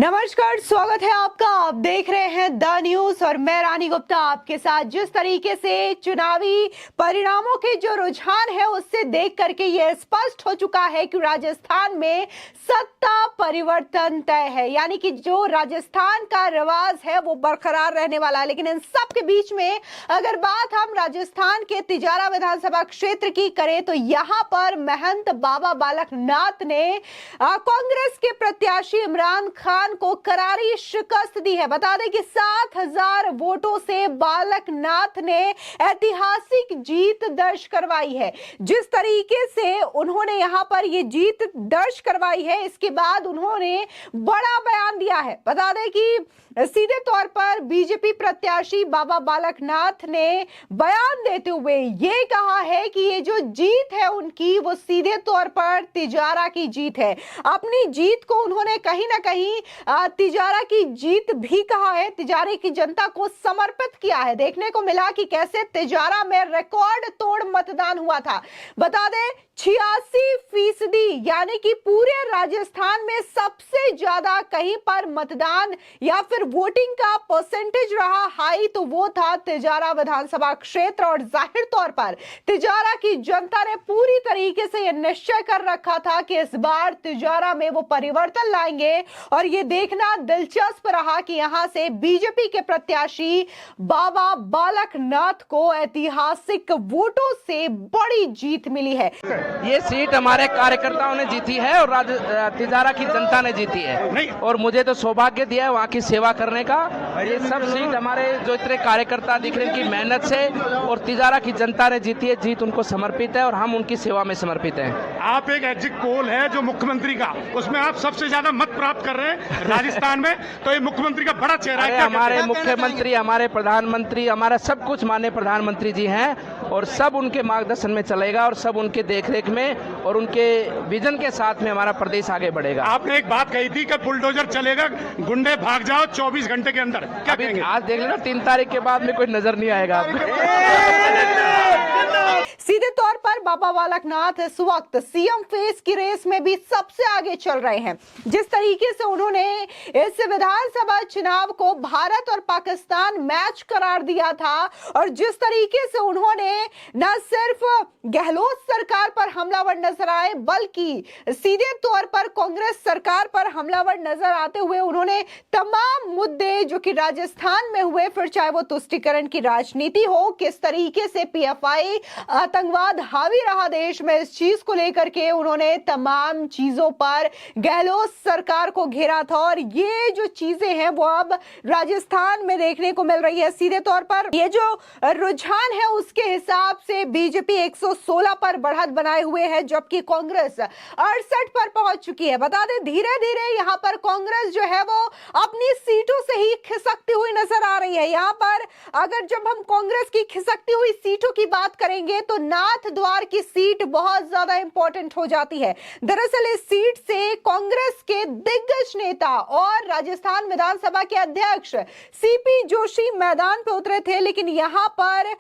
नमस्कार, स्वागत है आपका। आप देख रहे हैं द न्यूज और मैं रानी गुप्ता आपके साथ। जिस तरीके से चुनावी परिणामों के जो रुझान है उससे देख करके यह स्पष्ट हो चुका है कि राजस्थान में सत्ता परिवर्तन तय है, यानी कि जो राजस्थान का रिवाज है वो बरकरार रहने वाला है। लेकिन इन सब के बीच में अगर बात हम राजस्थान के तिजारा विधानसभा क्षेत्र की करें तो यहाँ पर महंत बाबा बालक नाथ ने कांग्रेस के प्रत्याशी इमरान खान को करारी शिकस्त दी है। बता दें कि 7,000 वोटों से बालक नाथ ने ऐतिहासिक जीत दर्ज करवाई है। जिस तरीके से उन्होंने यहां पर ये जीत दर्ज करवाई है, इसके बाद उन्होंने बड़ा बयान दिया है। बता दें कि सीधे तौर पर बीजेपी प्रत्याशी बाबा बालक नाथ ने बयान देते हुए ये कहा है कि ये जो जीत है उनकी वो सीधे तौर पर तिजारा की जीत है। अपनी जीत को उन्होंने कहीं ना कहीं तिजारा की जीत भी कहा है, तिजारे की जनता को समर्पित किया है। देखने को मिला कि कैसे तिजारा में रिकॉर्ड तोड़ मतदान हुआ था। बता दें 86% यानी कि पूरे राजस्थान में सबसे ज्यादा कहीं पर मतदान या फिर वोटिंग का परसेंटेज रहा हाई तो वो था तिजारा विधानसभा क्षेत्र। और जाहिर तौर पर तिजारा की जनता ने पूरी तरीके से यह निश्चय कर रखा था कि इस बार तिजारा में वो परिवर्तन लाएंगे। और ये देखना दिलचस्प रहा कि यहां से बीजेपी के प्रत्याशी बाबा बालक नाथ को ऐतिहासिक वोटों से बड़ी जीत मिली है। ये सीट हमारे कार्यकर्ताओं ने जीती है और तिजारा की जनता ने जीती है और मुझे तो सौभाग्य दिया है वहाँ की सेवा करने का। ये सब सीट हमारे जो इतने कार्यकर्ता दिख रहे हैं उनकी मेहनत से और तिजारा की जनता ने जीती है। जीत उनको समर्पित है और हम उनकी सेवा में समर्पित हैं। आप एक एग्जिट पोल है जो मुख्यमंत्री का, उसमें आप सबसे ज्यादा मत प्राप्त कर रहे हैं राजस्थान में, तो ये मुख्यमंत्री का बड़ा चेहरा है। हमारे मुख्यमंत्री, हमारे प्रधानमंत्री, हमारा सब कुछ माननीय प्रधानमंत्री जी हैं और सब उनके मार्गदर्शन में चलेगा और सब उनके देखरेख में और उनके विजन के साथ में हमारा प्रदेश आगे बढ़ेगा। आपने एक बात कही थी कि बुलडोजर चलेगा, गुंडे भाग जाओ 24 घंटे के अंदर, क्या कहेंगे? आज देख लेना 3 तारीख के बाद में कोई नजर नहीं आएगा। सीधे तौर पर बाबा बालक नाथ इस वक्त सीएम फेस की रेस में भी सबसे आगे चल रहे हैं। जिस तरीके से उन्होंने इस विधानसभा चुनाव को भारत और पाकिस्तान मैच करार दिया था और जिस तरीके से उन्होंने न सिर्फ गहलोत सरकार पर हमलावर नजर आए बल्कि सीधे तौर पर कांग्रेस सरकार पर हमलावर नजर आते हुए उन्होंने तमाम मुद्दे जो कि राजस्थान में हुए, फिर चाहे वो तुष्टीकरण की राजनीति हो, किस तरीके से पीएफआई आतंकवाद हावी रहा देश में, इस चीज को लेकर के उन्होंने तमाम चीजों पर गहलोत सरकार को घेरा था। और ये जो चीजें हैं वो अब राजस्थान में देखने को मिल रही है। सीधे तौर पर ये जो रुझान है उसके हिसाब से बीजेपी 116 पर बढ़त बनाए हुए है जबकि कांग्रेस 68 पर पहुंच चुकी है। बता दें धीरे धीरे यहाँ पर कांग्रेस जो है वो अपनी सीटों से ही खिसकती हुई नजर आ रही है। यहाँ पर अगर जब हम कांग्रेस की खिसकती हुई सीटों की बात करेंगे तो नाथ द्वार की सीट बहुत ज्यादा इंपॉर्टेंट हो जाती है। दरअसल इस सीट से कांग्रेस के दिग्गज नेता और राजस्थान विधानसभा के अध्यक्ष सीपी जोशी मैदान पे उतरे थे, लेकिन यहां पर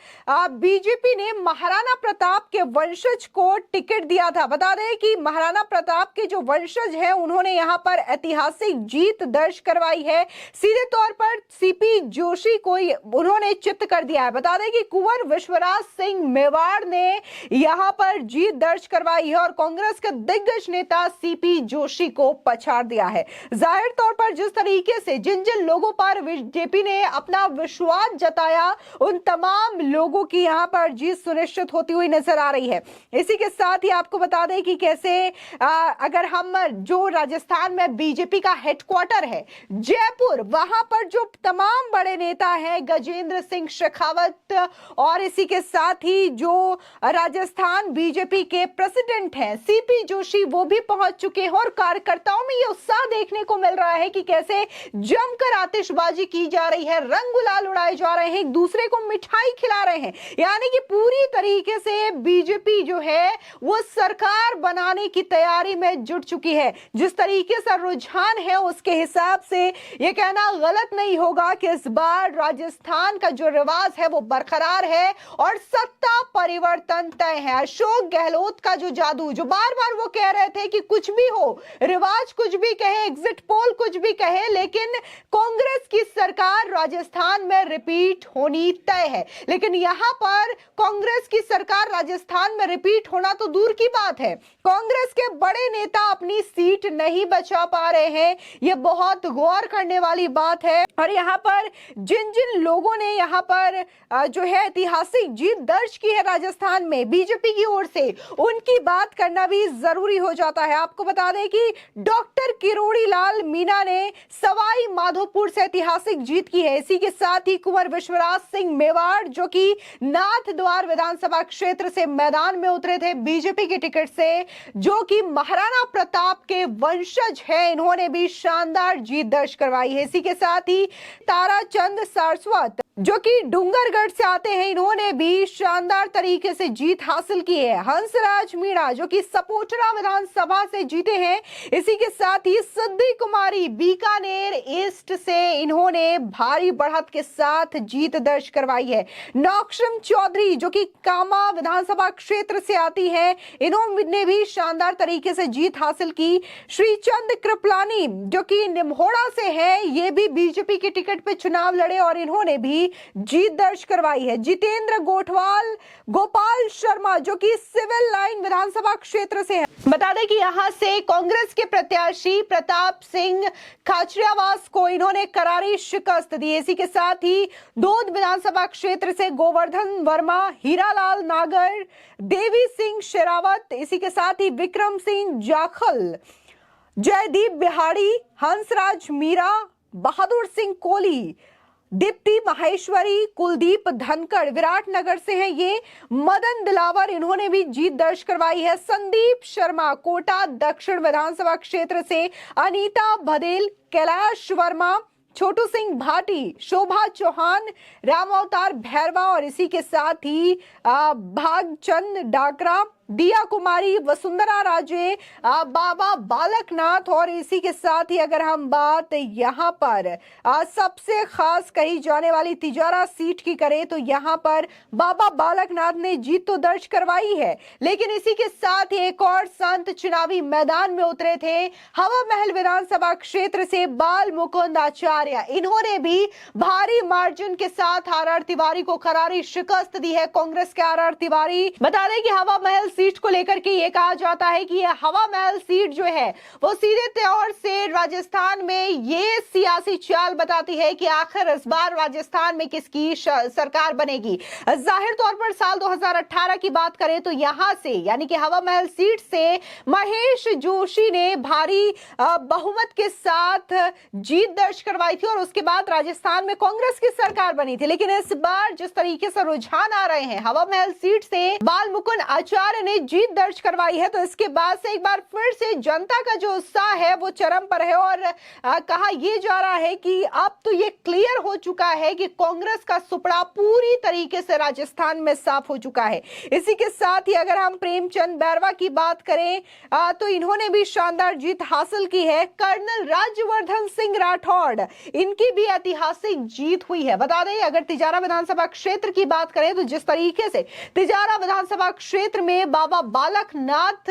बीजेपी ने महाराणा प्रताप के वंशज को टिकट दिया था। बता दें कि महाराणा प्रताप के जो वंशज हैं उन्होंने यहां पर ऐतिहासिक जीत दर्ज करवाई है। सीधे तौर पर सीपी जोशी को उन्होंने चित्त कर दिया है। बता दें कि कुंवर विश्वराज सिंह मेवाड़ ने यहां पर जीत दर्ज करवाई है और कांग्रेस के दिग्गज नेता सीपी जोशी को पछाड़ दिया है। जाहिर तौर पर जिस तरीके से जिन जिन लोगों पर बीजेपी ने अपना विश्वास जताया उन तमाम लोगों की यहां पर जीत सुनिश्चित होती हुई नजर आ रही है। इसी के साथ ही आपको बता दें कि कैसे अगर हम जो राजस्थान में बीजेपी का हेडक्वार्टर है जयपुर, वहां पर जो तमाम बड़े नेता हैं गजेंद्र सिंह शेखावत और इसी के साथ ही जो राजस्थान बीजेपी के प्रेसिडेंट हैं सीपी जोशी, वो भी पहुंच चुके हैं और कार्यकर्ताओं में ये उत्साह देखने को मिल रहा है कि कैसे जमकर आतिशबाजी की जा रही है, रंग गुलाल उड़ाए जा रहे हैं, एक दूसरे को मिठाई खिला रहे हैं। यानी कि पूरी तरीके से बीजेपी जो है वो सरकार बनाने की तैयारी में जुट चुकी है। जिस तरीके से रुझान है उसके हिसाब से से ये कहना गलत नहीं होगा कि इस बार राजस्थान का जो रिवाज है वो बरकरार है और सत्ता परिवर्तन तय है। अशोक गहलोत का जो जादू, जो बार बार वो कह रहे थे कि कुछ भी हो, रिवाज कुछ भी कहे, एग्जिट पोल कुछ भी कहे, लेकिन कांग्रेस की सरकार राजस्थान में रिपीट होनी तय है। लेकिन यहां पर कांग्रेस की सरकार राजस्थान में रिपीट होना तो दूर की बात है, कांग्रेस के बड़े नेता अपनी सीट नहीं बचा पा रहे हैं। यह बहुत गौर करने वाली बात है। और यहां पर जिन जिन लोगों ने यहां पर जो है ऐतिहासिक जीत दर्ज की है राजस्थान में बीजेपी की ओर से, उनकी बात करना भी जरूरी हो जाता है। आपको बता दें कि डॉक्टर किरोड़ी लाल मीणा ने सवाई माधोपुर से ऐतिहासिक जीत की है। इसी के साथ ही कुंवर विश्वराज सिंह मेवाड़ जो कि नाथद्वार विधानसभा क्षेत्र से मैदान में उतरे थे बीजेपी के टिकट से, जो कि महाराणा प्रताप के वंशज हैं, इन्होंने भी शानदार जीत दर्ज करवाई है। इसी के साथ ही ताराचंद सारस्वत जो कि डूंगरगढ़ से आते हैं, इन्होंने भी शानदार तरीके से जीत हासिल की है। हंसराज मीणा जो कि सपोटरा विधानसभा से जीते हैं। इसी के साथ ही सिद्धि कुमारी बीकानेर ईस्ट से, इन्होंने भारी बढ़त के साथ जीत दर्ज करवाई है। नौक्षम चौधरी जो कि कामा विधानसभा क्षेत्र से आती हैं, इन्होंने भी शानदार तरीके से जीत हासिल की। श्रीचंद कृपलानी जो कि निम्होड़ा से है, ये भी बीजेपी के टिकट पे चुनाव लड़े और इन्होंने भी जीत दर्ज करवाई है। जितेंद्र गोठवाल गोपाल शर्मा जो कि सिविल लाइन विधानसभा क्षेत्र से है। बता दें कि यहां से कांग्रेस के प्रत्याशी प्रताप सिंह खाचरियावास को इन्होंने करारी शिकस्त दी। इसी के साथ ही दोद विधानसभा क्षेत्र से गोवर्धन वर्मा, हीरालाल नागर, देवी सिंह शेरावत, इसी के साथ ही विक्रम सिंह जाखल, जयदीप बिहाड़ी, हंसराज मीरा, बहादुर सिंह कोहली, दीप्ति माहेश्वरी, कुलदीप धनखड़ विराटनगर से हैं ये, मदन दिलावर, इन्होंने भी जीत दर्ज करवाई है। संदीप शर्मा कोटा दक्षिण विधानसभा क्षेत्र से, अनीता बघेल, कैलाश वर्मा, छोटू सिंह भाटी, शोभा चौहान, राम अवतार भैरवा और इसी के साथ ही भागचंद डाकरा, दिया कुमारी, वसुंधरा राजे, बाबा बालकनाथ और इसी के साथ ही अगर हम बात यहाँ पर सबसे खास कही जाने वाली तिजारा सीट की करें तो यहाँ पर बाबा बालकनाथ ने जीत तो दर्ज करवाई है, लेकिन इसी के साथ ही एक और संत चुनावी मैदान में उतरे थे। हवा महल विधानसभा क्षेत्र से बाल मुकुंद आचार्य, इन्होंने भी भारी मार्जिन के साथ आर तिवारी को करारी शिकस्त दी है। कांग्रेस के आर तिवारी, बता दें कि हवा महल सीट को लेकर के ये कहा जाता है कि यह हवा महल सीट जो है वो सीधे तौर से राजस्थान में ये सियासी चाल बताती है कि आखिर इस बार राजस्थान में किसकी सरकार बनेगी। जाहिर तौर पर साल 2018 की बात करें तो यहां से यानी कि हवा महल सीट से महेश जोशी ने भारी बहुमत के साथ जीत दर्ज करवाई थी और उसके बाद राजस्थान में कांग्रेस की सरकार बनी थी। लेकिन इस बार जिस तरीके से रुझान आ रहे हैं, हवा महल सीट से बाल मुकुंद आचार्य ने जीत दर्ज करवाई है, तो इसके बाद से एक बार फिर से जनता का जो उत्साह है वो चरम पर है और कहा यह जा रहा है कि अब तो ये क्लियर हो चुका है कि कांग्रेस का सुपड़ा पूरी तरीके से राजस्थान में साफ हो चुका है। इसी के साथ ही अगर हम प्रेमचंद बैरवा की बात करें तो इन्होंने भी शानदार जीत हासिल की है। कर्नल राज्यवर्धन सिंह राठौड़, इनकी भी ऐतिहासिक जीत हुई है। बता दें अगर तिजारा विधानसभा क्षेत्र की बात करें तो जिस तरीके से तिजारा विधानसभा क्षेत्र में बाबा बालकनाथ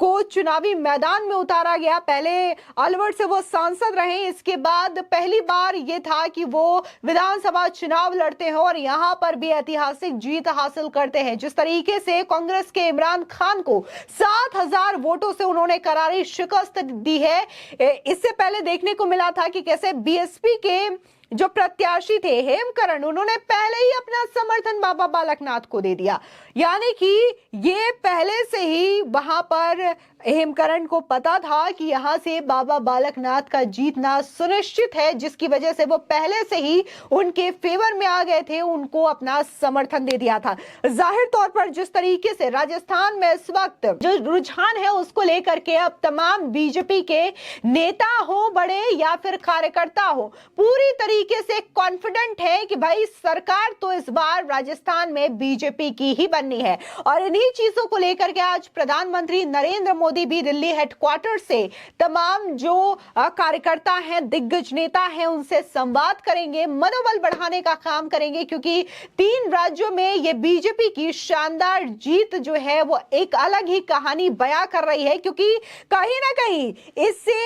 को चुनावी मैदान में उतारा गया, पहले अलवर से वो सांसद रहे, इसके बाद पहली बार ये था कि वो विधानसभा चुनाव लड़ते हैं और यहां पर भी ऐतिहासिक जीत हासिल करते हैं। जिस तरीके से कांग्रेस के इमरान खान को 7000 वोटों से उन्होंने करारी शिकस्त दी है, इससे पहले देखने को मिला था कि कैसे बीएसपी के जो प्रत्याशी थे हेमकरण, उन्होंने पहले ही अपना समर्थन बाबा बालकनाथ को दे दिया, यानी कि ये पहले से ही वहां पर हेमकरण को पता था कि यहां से बाबा बालकनाथ का जीतना सुनिश्चित है, जिसकी वजह से वो पहले से ही उनके फेवर में आ गए थे, उनको अपना समर्थन दे दिया था। जाहिर तौर पर जिस तरीके से राजस्थान में इस वक्त जो रुझान है उसको लेकर के अब तमाम बीजेपी के नेता हो बड़े या फिर कार्यकर्ता हो, पूरी तरीके से कॉन्फिडेंट है कि भाई सरकार तो इस बार राजस्थान में बीजेपी की ही बननी है। और इन्हीं चीजों को लेकर के आज प्रधानमंत्री नरेंद्र मोदी भी दिल्ली हेडक्वार्टर से तमाम जो कार्यकर्ता हैं, दिग्गज नेता हैं, उनसे संवाद करेंगे, मनोबल बढ़ाने का काम करेंगे, क्योंकि 3 राज्यों में ये बीजेपी की शानदार जीत जो है वो एक अलग ही कहानी बयां कर रही है। क्योंकि कहीं ना कहीं इससे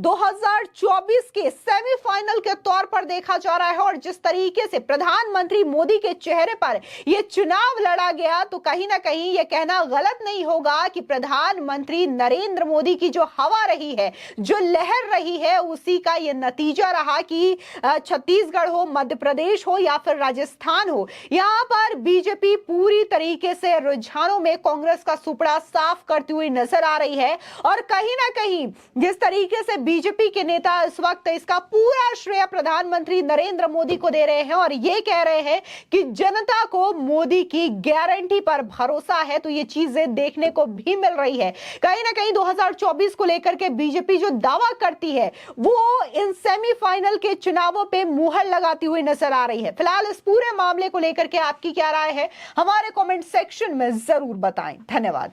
2024 के सेमीफाइनल के तौर पर देखा जा रहा है। और जिस तरीके से प्रधानमंत्री मोदी के चेहरे पर यह चुनाव लड़ा गया, तो कहीं ना कहीं यह कहना गलत नहीं होगा कि प्रधानमंत्री नरेंद्र मोदी की जो हवा रही है, जो लहर रही है, उसी का यह नतीजा रहा कि छत्तीसगढ़ हो, मध्य प्रदेश हो या फिर राजस्थान हो, यहां पर बीजेपी पूरी तरीके से रुझानों में कांग्रेस का सुपड़ा साफ करती हुई नजर आ रही है। और कहीं ना कहीं जिस तरीके से बीजेपी के नेता इस वक्त इसका पूरा श्रेय प्रधानमंत्री नरेंद्र मोदी को दे रहे हैं और ये कह रहे हैं कि जनता को मोदी की गारंटी पर भरोसा है, तो ये चीजें देखने को भी मिल रही है। कहीं ना कहीं 2024 को लेकर के बीजेपी जो दावा करती है वो इन सेमीफाइनल के चुनावों पे मुहर लगाती हुई नजर आ रही है। फिलहाल इस पूरे मामले को लेकर के आपकी क्या राय है, हमारे कमेंट सेक्शन में जरूर बताएं। धन्यवाद।